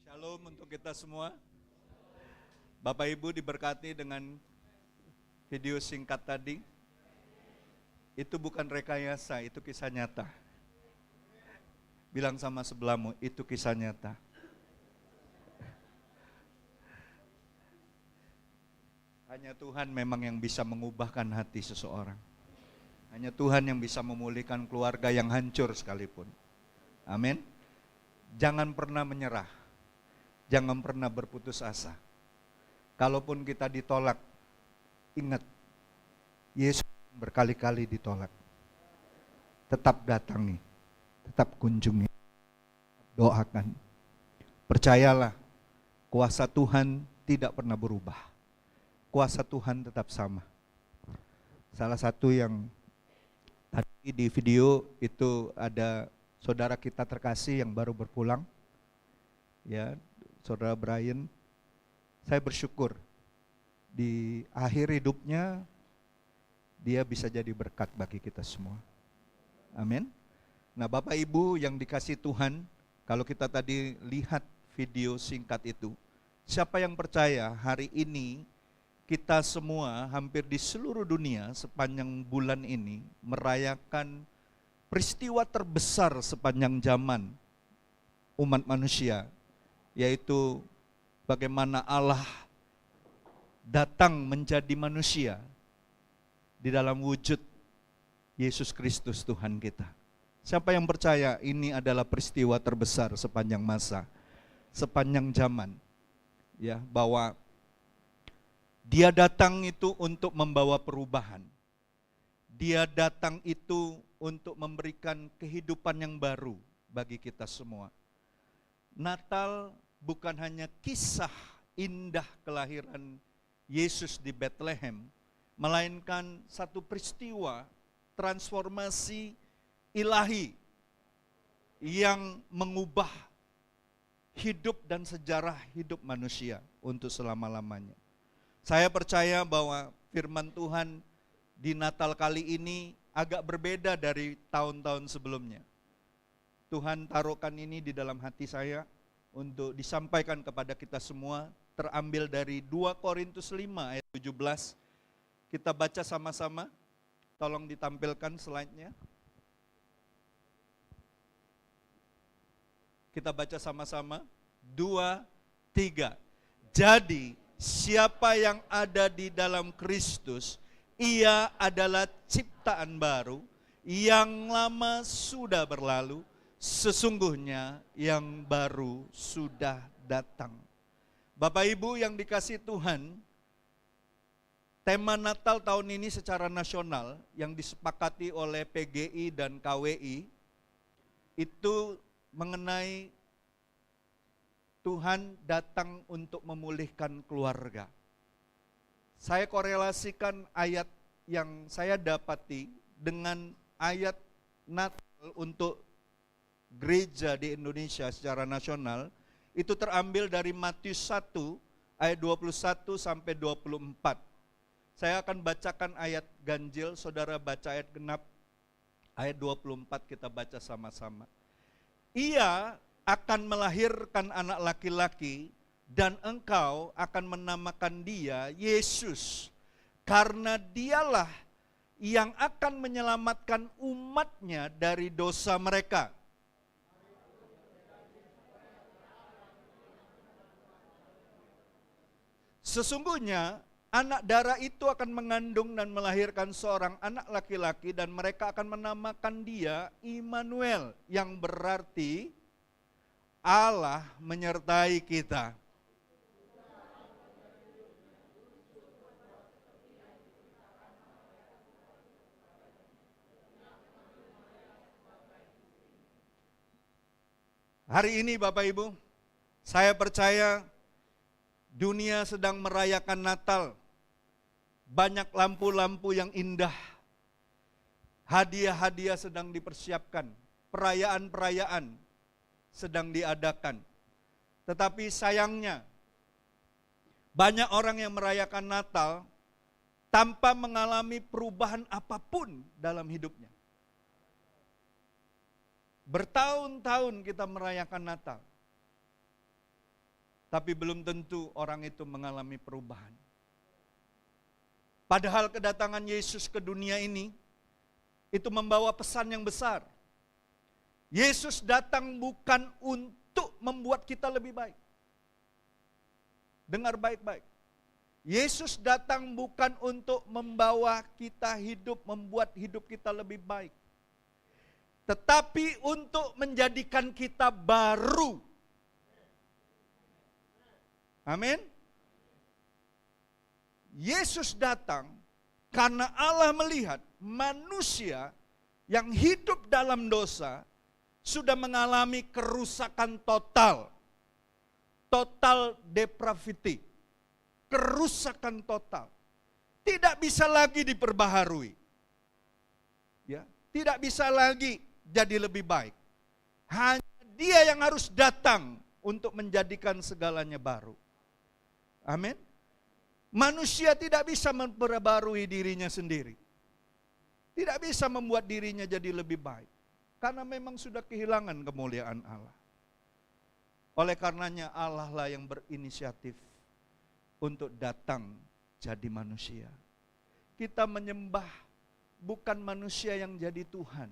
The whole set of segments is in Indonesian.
Shalom untuk kita semua. Bapak Ibu diberkati dengan video singkat tadi. Itu bukan rekayasa, itu kisah nyata. Bilang sama sebelahmu, itu kisah nyata. Hanya Tuhan memang yang bisa mengubahkan hati seseorang. Hanya Tuhan yang bisa memulihkan keluarga yang hancur sekalipun. Amin. Jangan pernah menyerah. Jangan pernah berputus asa. Kalaupun kita ditolak, ingat, Yesus berkali-kali ditolak. Tetap datangi, tetap kunjungi, doakan. Percayalah, kuasa Tuhan tidak pernah berubah. Kuasa Tuhan tetap sama. Salah satu yang tadi di video itu ada saudara kita terkasih yang baru berpulang, ya, Saudara Brian. Saya bersyukur di akhir hidupnya dia bisa jadi berkat bagi kita semua. Amin. Nah, Bapak Ibu yang dikasih Tuhan, kalau kita tadi lihat video singkat itu, siapa yang percaya hari ini kita semua hampir di seluruh dunia sepanjang bulan ini merayakan peristiwa terbesar sepanjang zaman umat manusia, yaitu bagaimana Allah datang menjadi manusia di dalam wujud Yesus Kristus Tuhan kita. Siapa yang percaya ini adalah peristiwa terbesar sepanjang masa, sepanjang zaman, ya, bahwa Dia datang itu untuk membawa perubahan. Dia datang itu untuk memberikan kehidupan yang baru bagi kita semua. Natal bukan hanya kisah indah kelahiran Yesus di Bethlehem, melainkan satu peristiwa transformasi ilahi yang mengubah hidup dan sejarah hidup manusia untuk selama-lamanya. Saya percaya bahwa firman Tuhan di Natal kali ini agak berbeda dari tahun-tahun sebelumnya. Tuhan taruhkan ini di dalam hati saya untuk disampaikan kepada kita semua, terambil dari 2 Korintus 5 ayat 17. Kita baca sama-sama, tolong ditampilkan slide-nya. Kita baca sama-sama, 2, 3. Jadi, siapa yang ada di dalam Kristus, ia adalah ciptaan baru, yang lama sudah berlalu, sesungguhnya yang baru sudah datang. Bapak Ibu yang dikasih Tuhan, tema Natal tahun ini secara nasional yang disepakati oleh PGI dan KWI itu mengenai Tuhan datang untuk memulihkan keluarga. Saya korelasikan ayat yang saya dapati dengan ayat Natal untuk gereja di Indonesia secara nasional, itu terambil dari Matius 1 ayat 21 sampai 24. Saya akan bacakan ayat ganjil, saudara baca ayat genap, ayat 24 kita baca sama-sama. Ia akan melahirkan anak laki-laki dan engkau akan menamakan dia Yesus, karena dialah yang akan menyelamatkan umatnya dari dosa mereka. Sesungguhnya anak darah itu akan mengandung dan melahirkan seorang anak laki-laki dan mereka akan menamakan dia Immanuel, yang berarti Allah menyertai kita. Hari ini Bapak Ibu, saya percaya dunia sedang merayakan Natal. Banyak lampu-lampu yang indah. Hadiah-hadiah sedang dipersiapkan. Perayaan-perayaan sedang diadakan. Tetapi sayangnya, banyak orang yang merayakan Natal tanpa mengalami perubahan apapun dalam hidupnya. Bertahun-tahun kita merayakan Natal. Tapi belum tentu orang itu mengalami perubahan. Padahal kedatangan Yesus ke dunia ini, itu membawa pesan yang besar. Yesus datang bukan untuk membuat kita lebih baik. Dengar baik-baik. Yesus datang bukan untuk membawa kita hidup, membuat hidup kita lebih baik. Tetapi untuk menjadikan kita baru. Amin. Yesus datang karena Allah melihat manusia yang hidup dalam dosa sudah mengalami kerusakan total. Total depravity. Kerusakan total. Tidak bisa lagi diperbaharui. Ya, tidak bisa lagi jadi lebih baik. Hanya Dia yang harus datang untuk menjadikan segalanya baru. Amin. Manusia tidak bisa memperbarui dirinya sendiri. Tidak bisa membuat dirinya jadi lebih baik. Karena memang sudah kehilangan kemuliaan Allah. Oleh karenanya Allah lah yang berinisiatif untuk datang jadi manusia. Kita menyembah bukan manusia yang jadi Tuhan.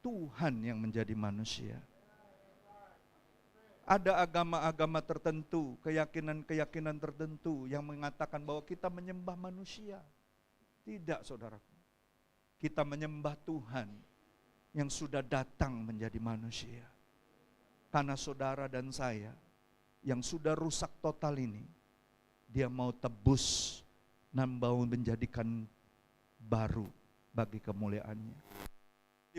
Tuhan yang menjadi manusia. Ada agama-agama tertentu, keyakinan-keyakinan tertentu yang mengatakan bahwa kita menyembah manusia. Tidak, saudaraku. Kita menyembah Tuhan yang sudah datang menjadi manusia. Karena saudara dan saya yang sudah rusak total ini, Dia mau tebus dan mau menjadikan baru bagi kemuliaannya.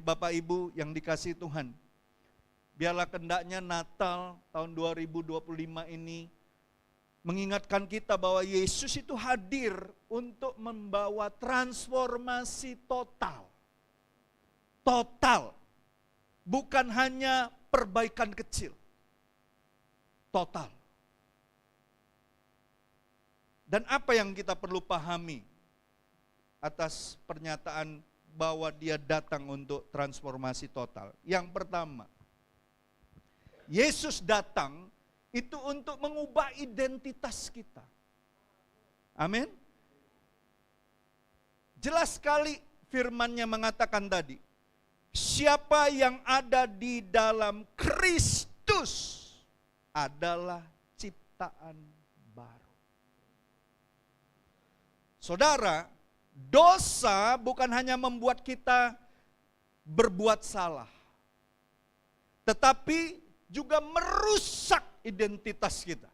Bapak Ibu yang dikasihi Tuhan, biarlah kendaknya Natal tahun 2025 ini mengingatkan kita bahwa Yesus itu hadir untuk membawa transformasi total. Total. Bukan hanya perbaikan kecil. Total. Dan apa yang kita perlu pahami atas pernyataan bahwa Dia datang untuk transformasi total? Yang pertama, Yesus datang itu untuk mengubah identitas kita. Amin. Jelas sekali firman-Nya mengatakan tadi, siapa yang ada di dalam Kristus adalah ciptaan baru. Saudara, dosa bukan hanya membuat kita berbuat salah, tetapi juga merusak identitas kita.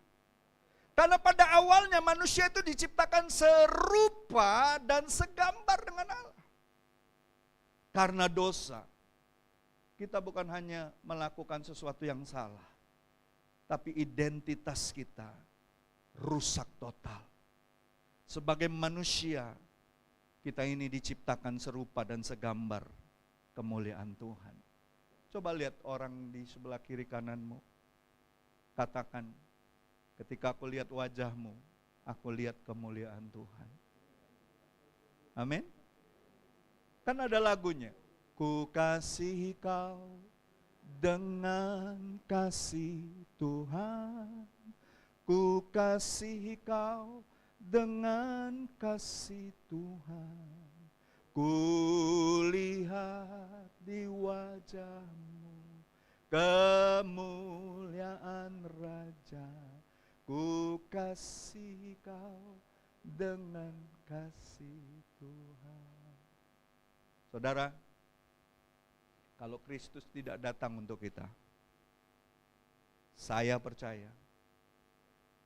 Karena pada awalnya manusia itu diciptakan serupa dan segambar dengan Allah. Karena dosa, kita bukan hanya melakukan sesuatu yang salah, tapi identitas kita rusak total. Sebagai manusia, kita ini diciptakan serupa dan segambar kemuliaan Tuhan. Coba lihat orang di sebelah kiri kananmu. Katakan, ketika aku lihat wajahmu, aku lihat kemuliaan Tuhan. Amin. Kan ada lagunya. Ku kasihi kau dengan kasih Tuhan. Ku kasihi kau dengan kasih Tuhan. Kulihat di wajahmu kemuliaan Raja. Ku kasih kau dengan kasih Tuhan. Saudara, kalau Kristus tidak datang untuk kita, saya percaya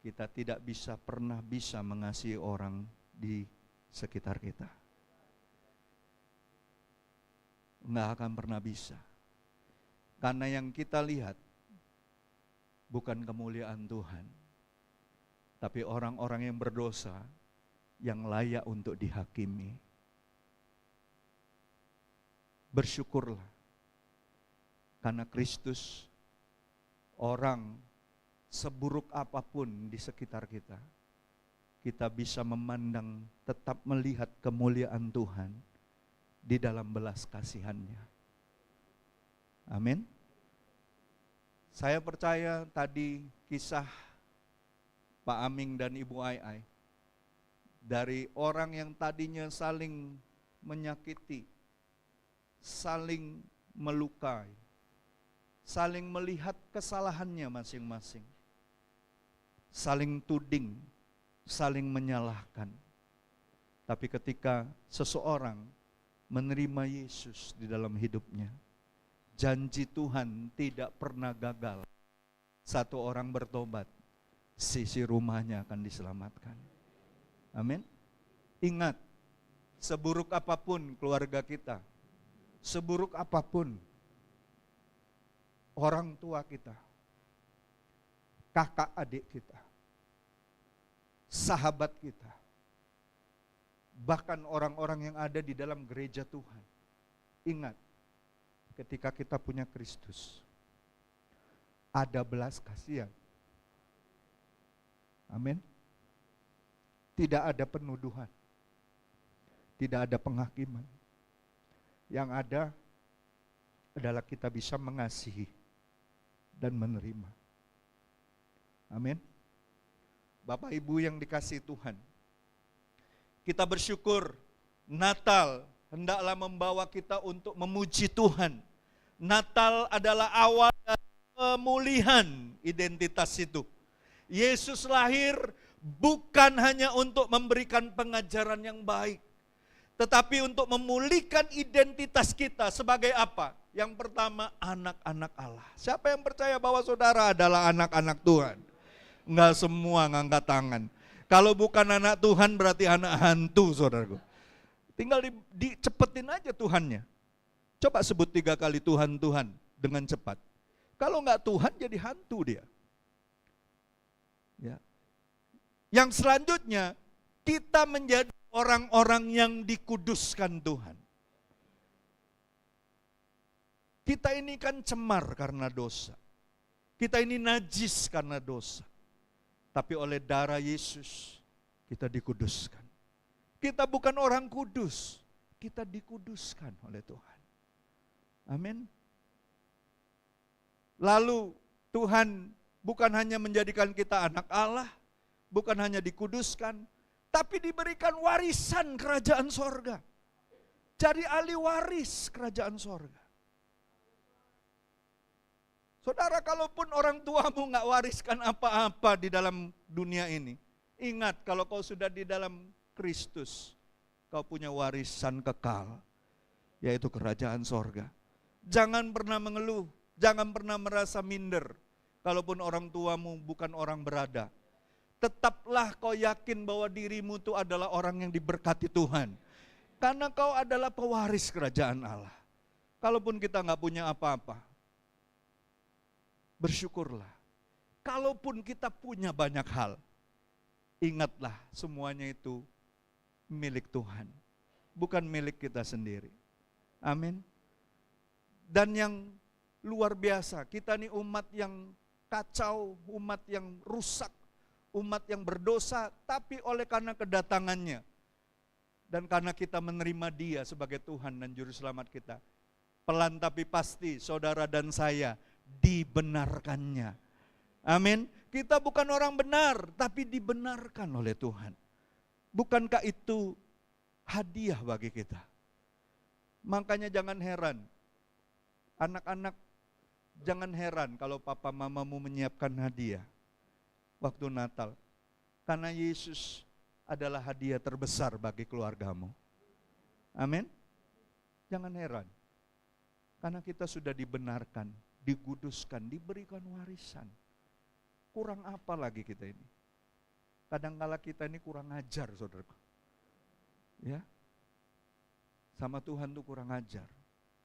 kita tidak pernah bisa mengasihi orang di sekitar kita. Enggak akan pernah bisa. Karena yang kita lihat bukan kemuliaan Tuhan, tapi orang-orang yang berdosa yang layak untuk dihakimi. Bersyukurlah karena Kristus, orang seburuk apapun di sekitar kita, kita bisa memandang, tetap melihat kemuliaan Tuhan di dalam belas kasihan-Nya. Amin. Saya percaya tadi kisah Pak Aming dan Ibu Ai Ai. Dari orang yang tadinya saling menyakiti, saling melukai, saling melihat kesalahannya masing-masing, saling tuding, saling menyalahkan. Tapi ketika seseorang menerima Yesus di dalam hidupnya, janji Tuhan tidak pernah gagal. Satu orang bertobat, sisi rumahnya akan diselamatkan. Amin. Ingat, seburuk apapun keluarga kita, seburuk apapun orang tua kita, kakak adik kita, sahabat kita, bahkan orang-orang yang ada di dalam gereja Tuhan. Ingat, ketika kita punya Kristus, ada belas kasihan. Amin. Tidak ada penuduhan, tidak ada penghakiman. Yang ada adalah kita bisa mengasihi dan menerima. Amin. Bapak Ibu yang dikasihi Tuhan, kita bersyukur Natal hendaklah membawa kita untuk memuji Tuhan. Natal adalah awal dari pemulihan identitas itu. Yesus lahir bukan hanya untuk memberikan pengajaran yang baik, tetapi untuk memulihkan identitas kita sebagai apa? Yang pertama, anak-anak Allah. Siapa yang percaya bahwa saudara adalah anak-anak Tuhan? Enggak semua ngangkat tangan. Kalau bukan anak Tuhan berarti anak hantu, saudaraku. Tinggal dicepetin aja Tuhannya. Coba sebut 3 kali Tuhan, Tuhan dengan cepat. Kalau enggak Tuhan jadi hantu dia. Ya. Yang selanjutnya, kita menjadi orang-orang yang dikuduskan Tuhan. Kita ini kan cemar karena dosa. Kita ini najis karena dosa. Tapi oleh darah Yesus, kita dikuduskan. Kita bukan orang kudus, kita dikuduskan oleh Tuhan. Amin. Lalu Tuhan bukan hanya menjadikan kita anak Allah, bukan hanya dikuduskan, tapi diberikan warisan kerajaan sorga. Jadi ahli waris kerajaan sorga. Saudara, kalaupun orang tuamu gak wariskan apa-apa di dalam dunia ini, ingat kalau kau sudah di dalam Kristus, kau punya warisan kekal, yaitu kerajaan sorga. Jangan pernah mengeluh, jangan pernah merasa minder, kalaupun orang tuamu bukan orang berada. Tetaplah kau yakin bahwa dirimu itu adalah orang yang diberkati Tuhan. Karena kau adalah pewaris kerajaan Allah. Kalaupun kita gak punya apa-apa, bersyukurlah. Kalaupun kita punya banyak hal, ingatlah semuanya itu milik Tuhan. Bukan milik kita sendiri. Amin. Dan yang luar biasa, kita ini umat yang kacau, umat yang rusak, umat yang berdosa, tapi oleh karena kedatangannya dan karena kita menerima Dia sebagai Tuhan dan Juru Selamat kita, pelan tapi pasti saudara dan saya dibenarkannya. Amin. Kita bukan orang benar, tapi dibenarkan oleh Tuhan. Bukankah itu hadiah bagi kita? Makanya jangan heran, anak-anak, jangan heran kalau papa mamamu menyiapkan hadiah waktu Natal. Karena Yesus adalah hadiah terbesar bagi keluargamu. Amin. Jangan heran. Karena kita sudah dibenarkan, dikuduskan, diberikan warisan. Kurang apa lagi kita ini? Kadang-kala kita ini kurang ajar, saudaraku. Ya. Sama Tuhan tuh kurang ajar.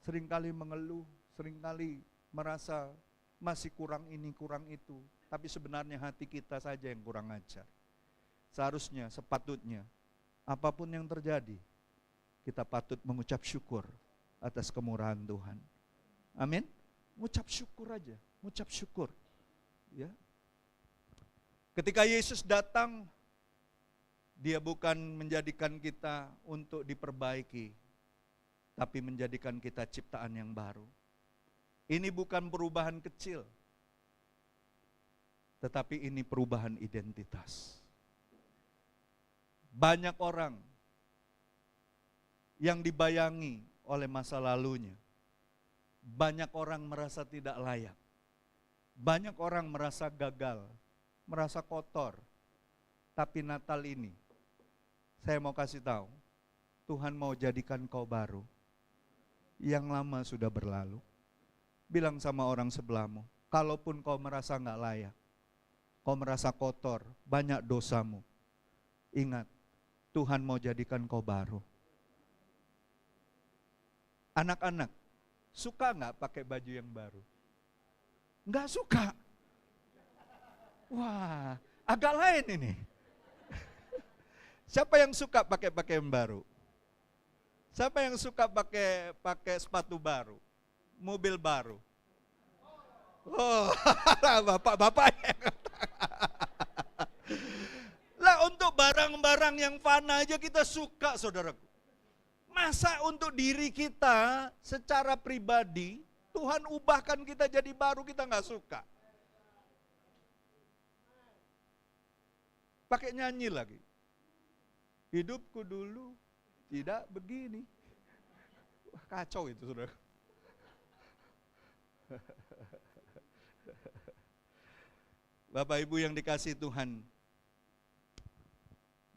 Seringkali mengeluh, seringkali merasa masih kurang ini, kurang itu. Tapi sebenarnya hati kita saja yang kurang ajar. Seharusnya, sepatutnya, apapun yang terjadi, kita patut mengucap syukur atas kemurahan Tuhan. Amin. Mengucap syukur aja, mengucap syukur. Ya. Ketika Yesus datang, Dia bukan menjadikan kita untuk diperbaiki, tapi menjadikan kita ciptaan yang baru. Ini bukan perubahan kecil. Tetapi ini perubahan identitas. Banyak orang yang dibayangi oleh masa lalunya. Banyak orang merasa tidak layak. Banyak orang merasa gagal, merasa kotor. Tapi Natal ini, saya mau kasih tahu, Tuhan mau jadikan kau baru. Yang lama sudah berlalu. Bilang sama orang sebelahmu, kalaupun kau merasa nggak layak, kau merasa kotor, banyak dosamu, ingat, Tuhan mau jadikan kau baru. Anak-anak, suka nggak pakai baju yang baru? Nggak suka. Wah, agak lain ini. Siapa yang suka pakai pakaian baru? Siapa yang suka pakai sepatu baru? Mobil baru? Oh, bapak-bapak yang lah, untuk barang-barang yang fana aja kita suka, saudaraku. Masa untuk diri kita secara pribadi, Tuhan ubahkan kita jadi baru, kita nggak suka. Pakai nyanyi lagi. Hidupku dulu tidak begini. Wah, kacau itu, saudara. Bapak Ibu yang dikasihi Tuhan,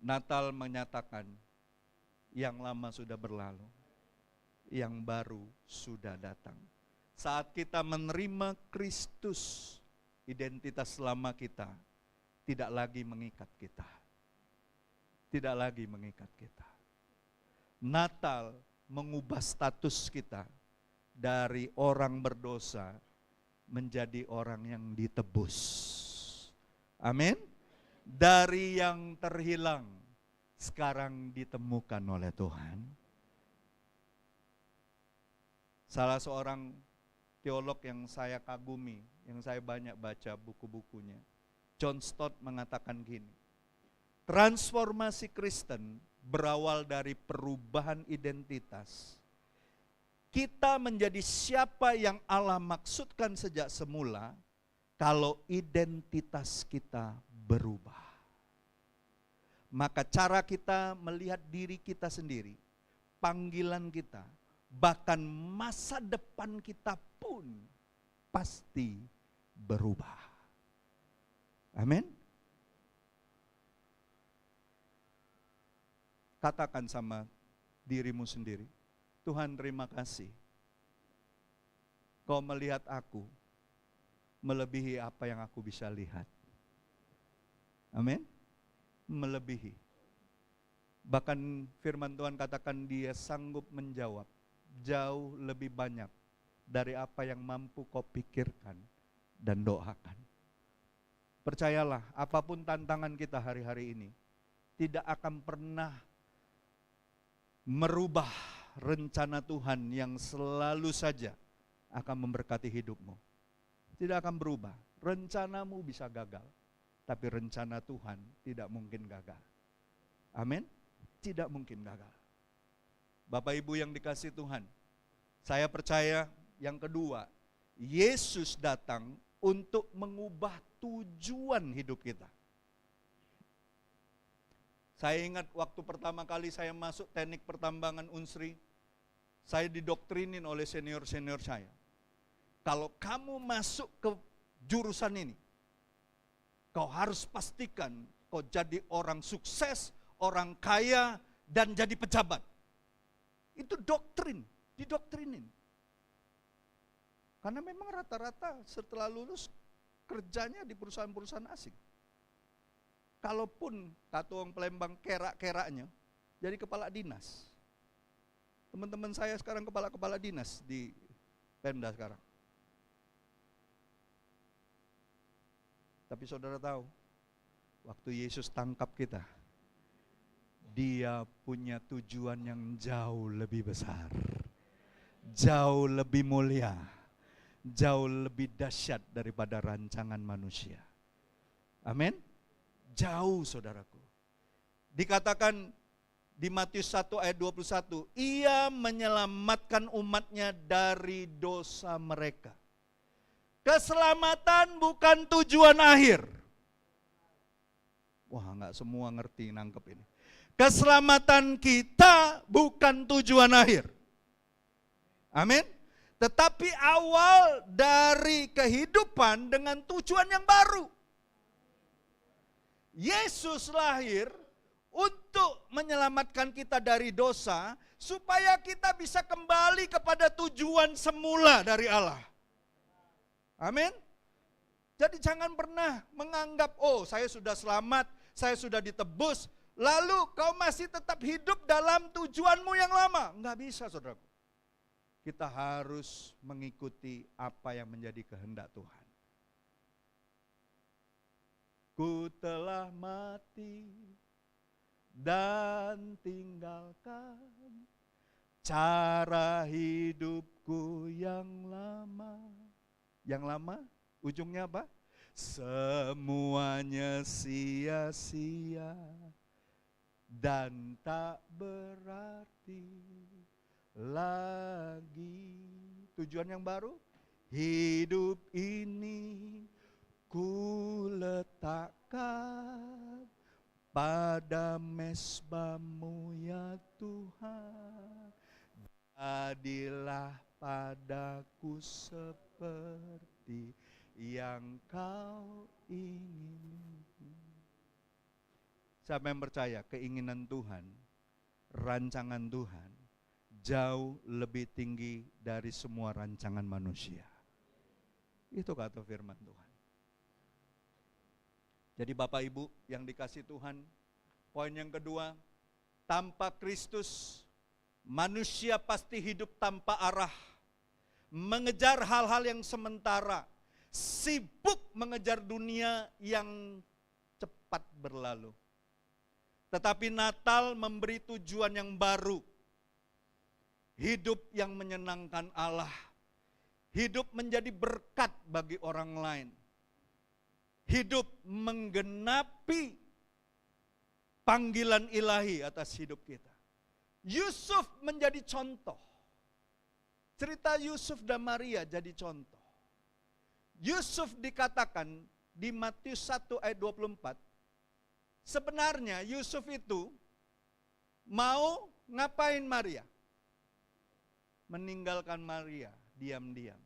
Natal menyatakan yang lama sudah berlalu, yang baru sudah datang. Saat kita menerima Kristus, identitas lama kita tidak lagi mengikat kita. Tidak lagi mengikat kita. Natal mengubah status kita dari orang berdosa menjadi orang yang ditebus. Amin. Dari yang terhilang sekarang ditemukan oleh Tuhan. Salah seorang teolog yang saya kagumi, yang saya banyak baca buku-bukunya, John Stott mengatakan gini, transformasi Kristen berawal dari perubahan identitas. Kita menjadi siapa yang Allah maksudkan sejak semula kalau identitas kita berubah. Maka cara kita melihat diri kita sendiri, panggilan kita, bahkan masa depan kita pun pasti berubah. Amin. Katakan sama dirimu sendiri, Tuhan terima kasih, Kau melihat aku melebihi apa yang aku bisa lihat. Amin. Melebihi. Bahkan firman Tuhan katakan Dia sanggup menjawab jauh lebih banyak dari apa yang mampu kau pikirkan dan doakan. Percayalah, apapun tantangan kita hari-hari ini tidak akan pernah merubah rencana Tuhan yang selalu saja akan memberkati hidupmu. Tidak akan berubah. Rencanamu bisa gagal, tapi rencana Tuhan tidak mungkin gagal. Amin. Tidak mungkin gagal. Bapak Ibu yang dikasihi Tuhan, saya percaya yang kedua, Yesus datang untuk mengubah tujuan hidup kita. Saya ingat waktu pertama kali saya masuk teknik pertambangan Unsri, saya didoktrinin oleh senior-senior saya. Kalau kamu masuk ke jurusan ini, kau harus pastikan kau jadi orang sukses, orang kaya, dan jadi pejabat. Itu doktrin, didoktrinin. Karena memang rata-rata setelah lulus kerjanya di perusahaan-perusahaan asing. Kalaupun kata orang Palembang kerak-keraknya, jadi kepala dinas. Teman-teman saya sekarang kepala-kepala dinas di Pemda sekarang. Tapi saudara tahu, waktu Yesus tangkap kita, Dia punya tujuan yang jauh lebih besar, jauh lebih mulia, jauh lebih dahsyat daripada rancangan manusia. Amin. Jauh, saudaraku. Dikatakan di Matius 1 ayat 21, Ia menyelamatkan umatnya dari dosa mereka. Keselamatan bukan tujuan akhir. Wah, nggak semua ngerti nangkep ini. Keselamatan kita bukan tujuan akhir. Amin. Tetapi awal dari kehidupan dengan tujuan yang baru. Yesus lahir untuk menyelamatkan kita dari dosa, supaya kita bisa kembali kepada tujuan semula dari Allah. Amin. Jadi jangan pernah menganggap, oh saya sudah selamat, saya sudah ditebus, lalu kau masih tetap hidup dalam tujuanmu yang lama. Enggak bisa, saudaraku. Kita harus mengikuti apa yang menjadi kehendak Tuhan. Ku telah mati dan tinggalkan cara hidupku yang lama. Yang lama, ujungnya apa? Semuanya sia-sia dan tak berarti lagi. Tujuan yang baru, hidup ini ku letakkan pada mezbamu ya Tuhan. Jadilah padaku seperti yang kau ingin. Siapa yang percaya keinginan Tuhan, rancangan Tuhan jauh lebih tinggi dari semua rancangan manusia. Itu kata firman Tuhan. Jadi Bapak Ibu yang dikasih Tuhan, poin yang kedua, tanpa Kristus manusia pasti hidup tanpa arah, mengejar hal-hal yang sementara, sibuk mengejar dunia yang cepat berlalu. Tetapi Natal memberi tujuan yang baru, hidup yang menyenangkan Allah, hidup menjadi berkat bagi orang lain, hidup menggenapi panggilan ilahi atas hidup kita. Yusuf menjadi contoh. Cerita Yusuf dan Maria jadi contoh. Yusuf dikatakan di Matius 1 ayat 24, sebenarnya Yusuf itu mau ngapain Maria? Meninggalkan Maria diam-diam.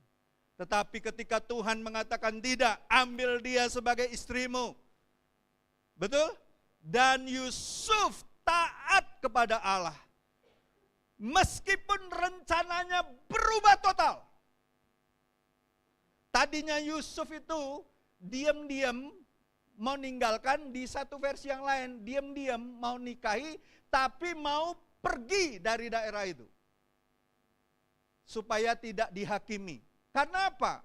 Tetapi ketika Tuhan mengatakan tidak, ambil dia sebagai istrimu. Betul? Dan Yusuf taat kepada Allah. Meskipun rencananya berubah total. Tadinya Yusuf itu diam-diam mau ninggalkan, di satu versi yang lain diam-diam mau nikahi, tapi mau pergi dari daerah itu. Supaya tidak dihakimi. Karena apa?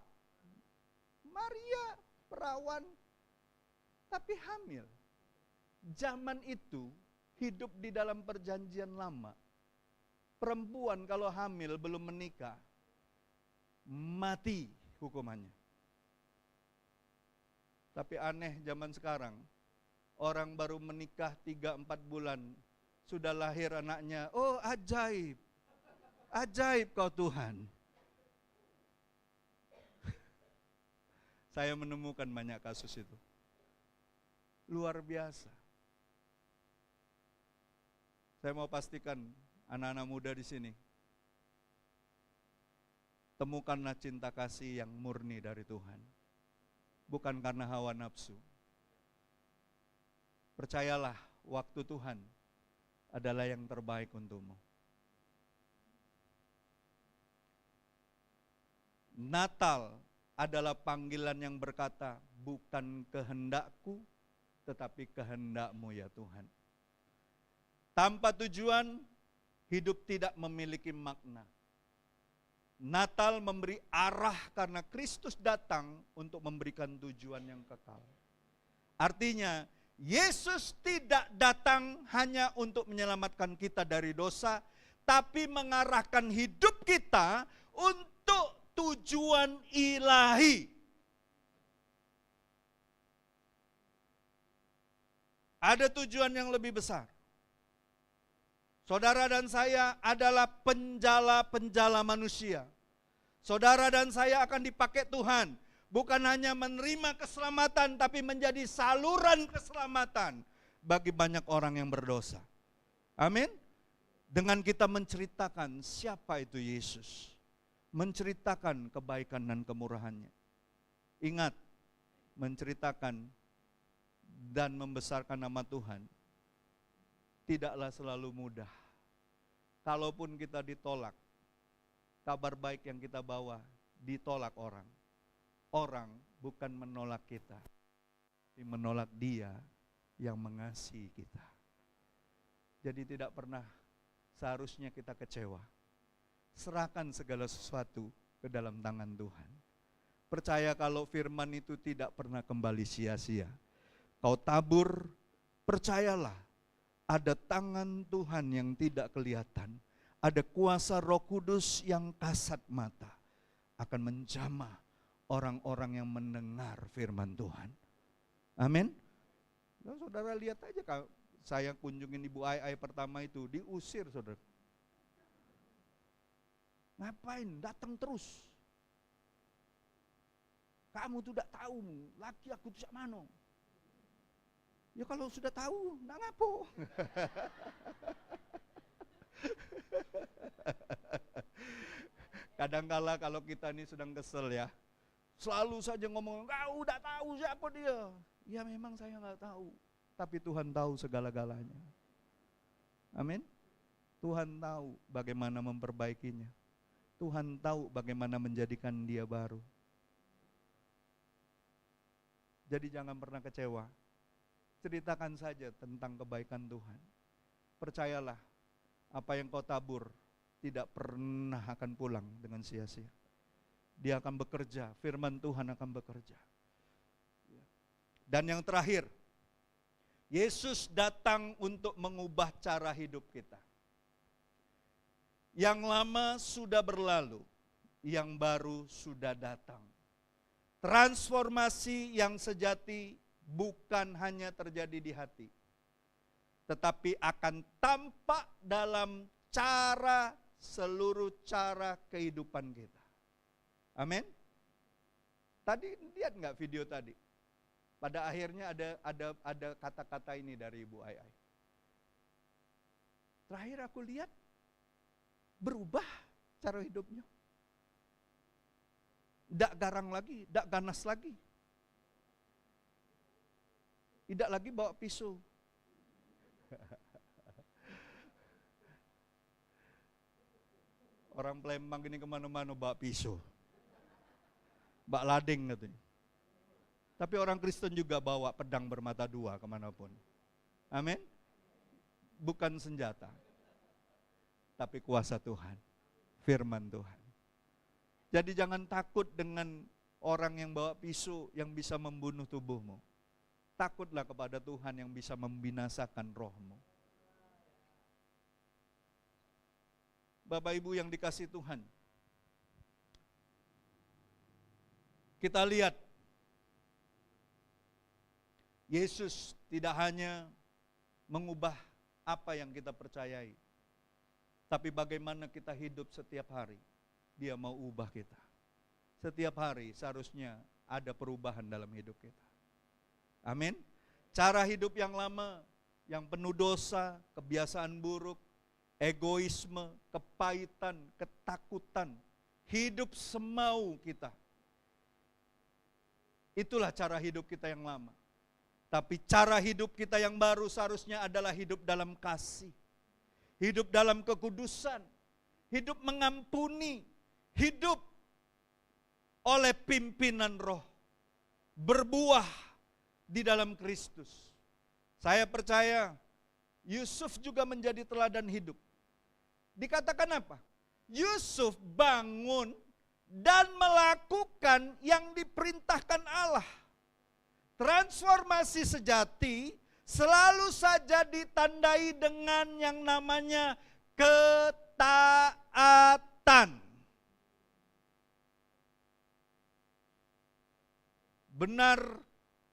Maria perawan tapi hamil. Zaman itu hidup di dalam perjanjian lama. Perempuan kalau hamil belum menikah, mati hukumannya. Tapi aneh zaman sekarang, orang baru menikah 3-4 bulan, sudah lahir anaknya, oh ajaib, ajaib kau Tuhan. Saya menemukan banyak kasus itu. Luar biasa. Saya mau pastikan anak-anak muda di sini, temukanlah cinta kasih yang murni dari Tuhan. Bukan karena hawa nafsu. Percayalah, waktu Tuhan adalah yang terbaik untukmu. Natal adalah panggilan yang berkata, bukan kehendakku, tetapi kehendakmu ya Tuhan. Tanpa tujuan, hidup tidak memiliki makna. Natal memberi arah karena Kristus datang untuk memberikan tujuan yang kekal. Artinya, Yesus tidak datang hanya untuk menyelamatkan kita dari dosa, tapi mengarahkan hidup kita untuk tujuan ilahi. Ada tujuan yang lebih besar. Saudara dan saya adalah penjala-penjala manusia. Saudara dan saya akan dipakai Tuhan, bukan hanya menerima keselamatan, tapi menjadi saluran keselamatan bagi banyak orang yang berdosa. Amin. Dengan kita menceritakan siapa itu Yesus, menceritakan kebaikan dan kemurahannya. Ingat, menceritakan dan membesarkan nama Tuhan tidaklah selalu mudah. Kalaupun kita ditolak, kabar baik yang kita bawa ditolak orang. Orang bukan menolak kita, tapi menolak Dia yang mengasihi kita. Jadi tidak pernah seharusnya kita kecewa. Serahkan segala sesuatu ke dalam tangan Tuhan. Percaya kalau firman itu tidak pernah kembali sia-sia. Kau tabur, percayalah ada tangan Tuhan yang tidak kelihatan. Ada kuasa Roh Kudus yang kasat mata akan menjamah orang-orang yang mendengar firman Tuhan. Amin. Nah, saudara lihat aja, saya kunjungin Ibu Ai pertama itu, diusir saudara. Ngapain? Datang terus. Kamu tuh tidak tahu, laki aku tuh mana. Ya kalau sudah tahu, enggak ngapo. Kadangkala kalau kita ini sedang kesel ya, selalu saja ngomong, kau udah tahu siapa dia. Ya memang saya nggak tahu, tapi Tuhan tahu segala-galanya. Amin. Tuhan tahu bagaimana memperbaikinya. Tuhan tahu bagaimana menjadikan dia baru. Jadi jangan pernah kecewa. Ceritakan saja tentang kebaikan Tuhan. Percayalah, apa yang kau tabur tidak pernah akan pulang dengan sia-sia. Dia akan bekerja, firman Tuhan akan bekerja. Dan yang terakhir, Yesus datang untuk mengubah cara hidup kita. Yang lama sudah berlalu, yang baru sudah datang. Transformasi yang sejati bukan hanya terjadi di hati, tetapi akan tampak dalam seluruh cara kehidupan kita. Amin. Tadi lihat nggak video tadi? Pada akhirnya ada kata-kata ini dari Ibu Ai. Terakhir aku lihat berubah cara hidupnya. Tidak garang lagi, tidak ganas lagi. Tidak lagi bawa pisau. Orang Palembang ini kemana-mana bawa pisau. Bawa lading katanya. Tapi orang Kristen juga bawa pedang bermata dua kemanapun. Amin. Bukan senjata, tapi kuasa Tuhan, firman Tuhan. Jadi jangan takut dengan orang yang bawa pisau yang bisa membunuh tubuhmu. Takutlah kepada Tuhan yang bisa membinasakan rohmu. Bapak Ibu yang dikasihi Tuhan, kita lihat Yesus tidak hanya mengubah apa yang kita percayai, tapi bagaimana kita hidup setiap hari. Dia mau ubah kita. Setiap hari seharusnya ada perubahan dalam hidup kita. Amin. Cara hidup yang lama, yang penuh dosa, kebiasaan buruk, egoisme, kepahitan, ketakutan, hidup semau kita. Itulah cara hidup kita yang lama. Tapi cara hidup kita yang baru seharusnya adalah hidup dalam kasih, hidup dalam kekudusan, hidup mengampuni, hidup oleh pimpinan roh, berbuah di dalam Kristus. Saya percaya Yusuf juga menjadi teladan hidup. Dikatakan apa? Yusuf bangun dan melakukan yang diperintahkan Allah. Transformasi sejati selalu saja ditandai dengan yang namanya ketaatan. Benar,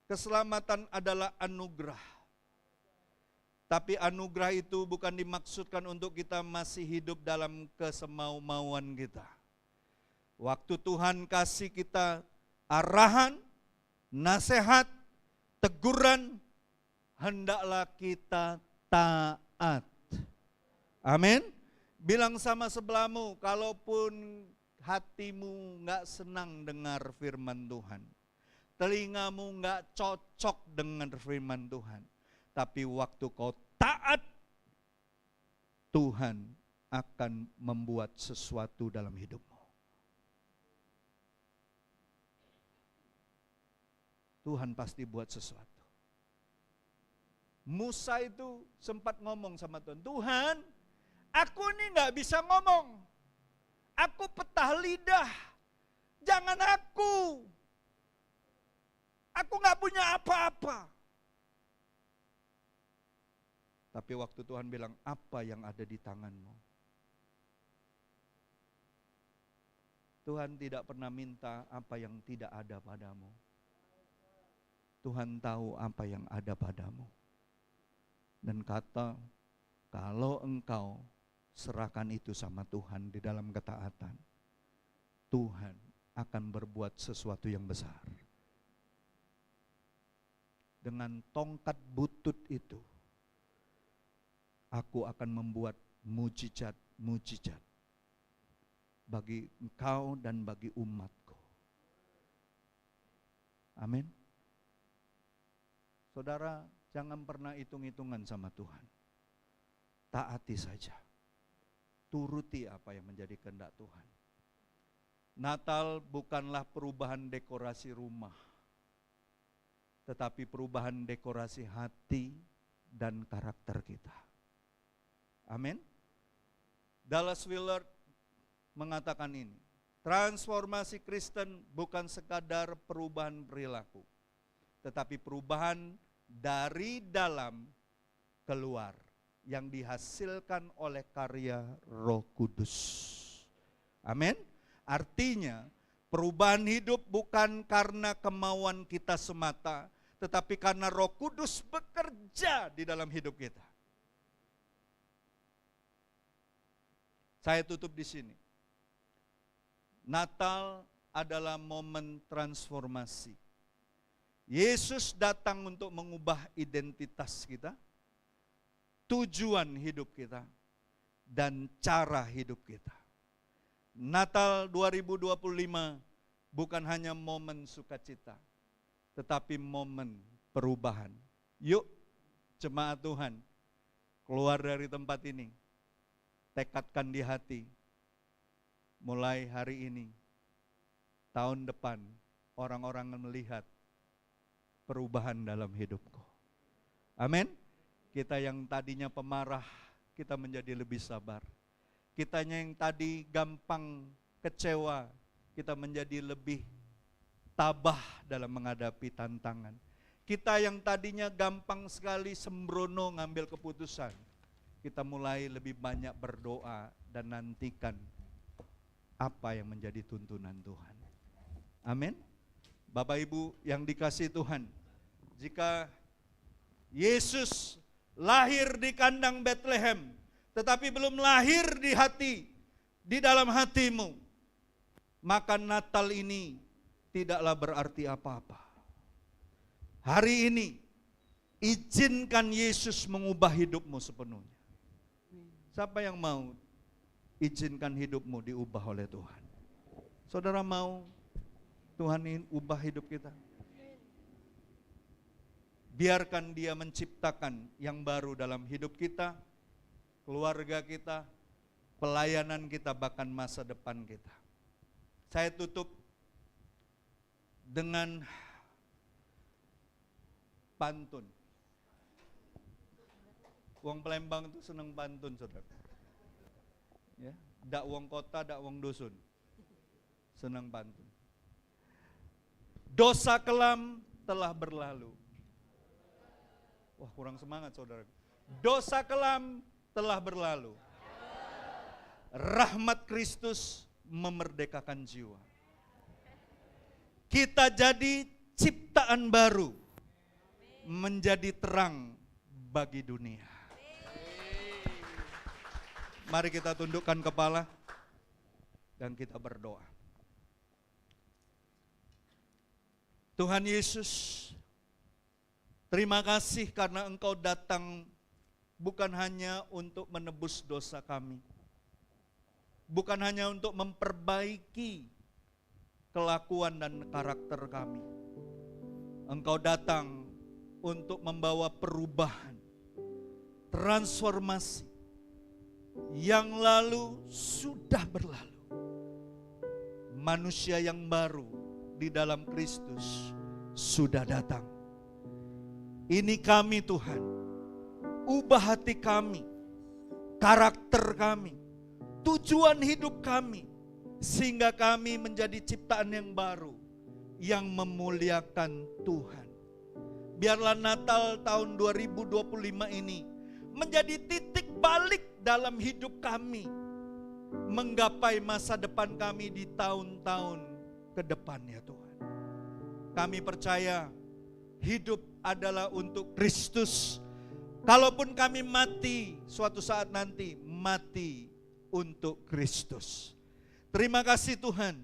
keselamatan adalah anugerah. Tapi anugerah itu bukan dimaksudkan untuk kita masih hidup dalam kesemau-mauan kita. Waktu Tuhan kasih kita arahan, nasihat, teguran, hendaklah kita taat. Amin. Bilang sama sebelahmu, kalaupun hatimu nggak senang dengar firman Tuhan, telingamu nggak cocok dengan firman Tuhan, tapi waktu kau taat, Tuhan akan membuat sesuatu dalam hidupmu. Tuhan pasti buat sesuatu. Musa itu sempat ngomong sama Tuhan, Tuhan, aku ini nggak bisa ngomong, aku petah lidah, jangan aku nggak punya apa-apa. Tapi waktu Tuhan bilang, apa yang ada di tanganmu? Tuhan tidak pernah minta apa yang tidak ada padamu. Tuhan tahu apa yang ada padamu. Dan kata, kalau engkau serahkan itu sama Tuhan di dalam ketaatan, Tuhan akan berbuat sesuatu yang besar. Dengan tongkat butut itu, aku akan membuat mujizat-mujizat bagi engkau dan bagi umatku. Amin. Saudara, jangan pernah hitung-hitungan sama Tuhan. Taati saja. Turuti apa yang menjadi kehendak Tuhan. Natal bukanlah perubahan dekorasi rumah, tetapi perubahan dekorasi hati dan karakter kita. Amin. Dallas Willard mengatakan ini, transformasi Kristen bukan sekadar perubahan perilaku, tetapi perubahan dari dalam keluar yang dihasilkan oleh karya Roh Kudus. Amin. Artinya perubahan hidup bukan karena kemauan kita semata, tetapi karena Roh Kudus bekerja di dalam hidup kita. Saya tutup di sini. Natal adalah momen transformasi. Yesus datang untuk mengubah identitas kita, tujuan hidup kita, dan cara hidup kita. Natal 2025 bukan hanya momen sukacita, tetapi momen perubahan. Yuk, jemaat Tuhan, keluar dari tempat ini, tekadkan di hati, mulai hari ini, tahun depan, orang-orang melihat perubahan dalam hidupku. Amin. Kita yang tadinya pemarah, kita menjadi lebih sabar. Kitanya yang tadi gampang kecewa, kita menjadi lebih tabah dalam menghadapi tantangan. Kita yang tadinya gampang sekali sembrono ngambil keputusan, kita mulai lebih banyak berdoa dan nantikan apa yang menjadi tuntunan Tuhan. Amin. Bapak Ibu yang dikasihi Tuhan, jika Yesus lahir di kandang Bethlehem, tetapi belum lahir di hati, di dalam hatimu, maka Natal ini tidaklah berarti apa-apa. Hari ini, izinkan Yesus mengubah hidupmu sepenuhnya. Siapa yang mau izinkan hidupmu diubah oleh Tuhan? Saudara mau Tuhan ubah hidup kita? Biarkan Dia menciptakan yang baru dalam hidup kita, keluarga kita, pelayanan kita, bahkan masa depan kita. Saya tutup dengan pantun. Wong Palembang itu senang pantun, saudara. Ya, dak wong kota, dak wong dusun. Senang pantun. Dosa kelam telah berlalu. Wah, kurang semangat, saudara. Dosa kelam telah berlalu. Rahmat Kristus memerdekakan jiwa. Kita jadi ciptaan baru, menjadi terang bagi dunia. Mari kita tundukkan kepala dan kita berdoa. Tuhan Yesus, Terima kasih karena Engkau datang bukan hanya untuk menebus dosa kami, bukan hanya untuk memperbaiki kelakuan dan karakter kami. Engkau datang untuk membawa perubahan, transformasi yang lalu sudah berlalu. Manusia yang baru di dalam Kristus sudah datang. Ini kami Tuhan, ubah hati kami, karakter kami, tujuan hidup kami, sehingga kami menjadi ciptaan yang baru, yang memuliakan Tuhan. Biarlah Natal tahun 2025 ini menjadi titik balik dalam hidup kami, menggapai masa depan kami di tahun-tahun ke depan ya Tuhan. Kami percaya hidup adalah untuk Kristus. Kalaupun kami mati suatu saat nanti, mati untuk Kristus. Terima kasih Tuhan.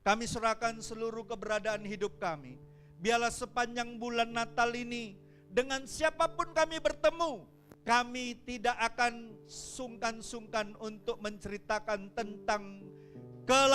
Kami serahkan seluruh keberadaan hidup kami. Biarlah sepanjang bulan Natal ini, dengan siapapun kami bertemu, kami tidak akan sungkan-sungkan untuk menceritakan tentang kelahiran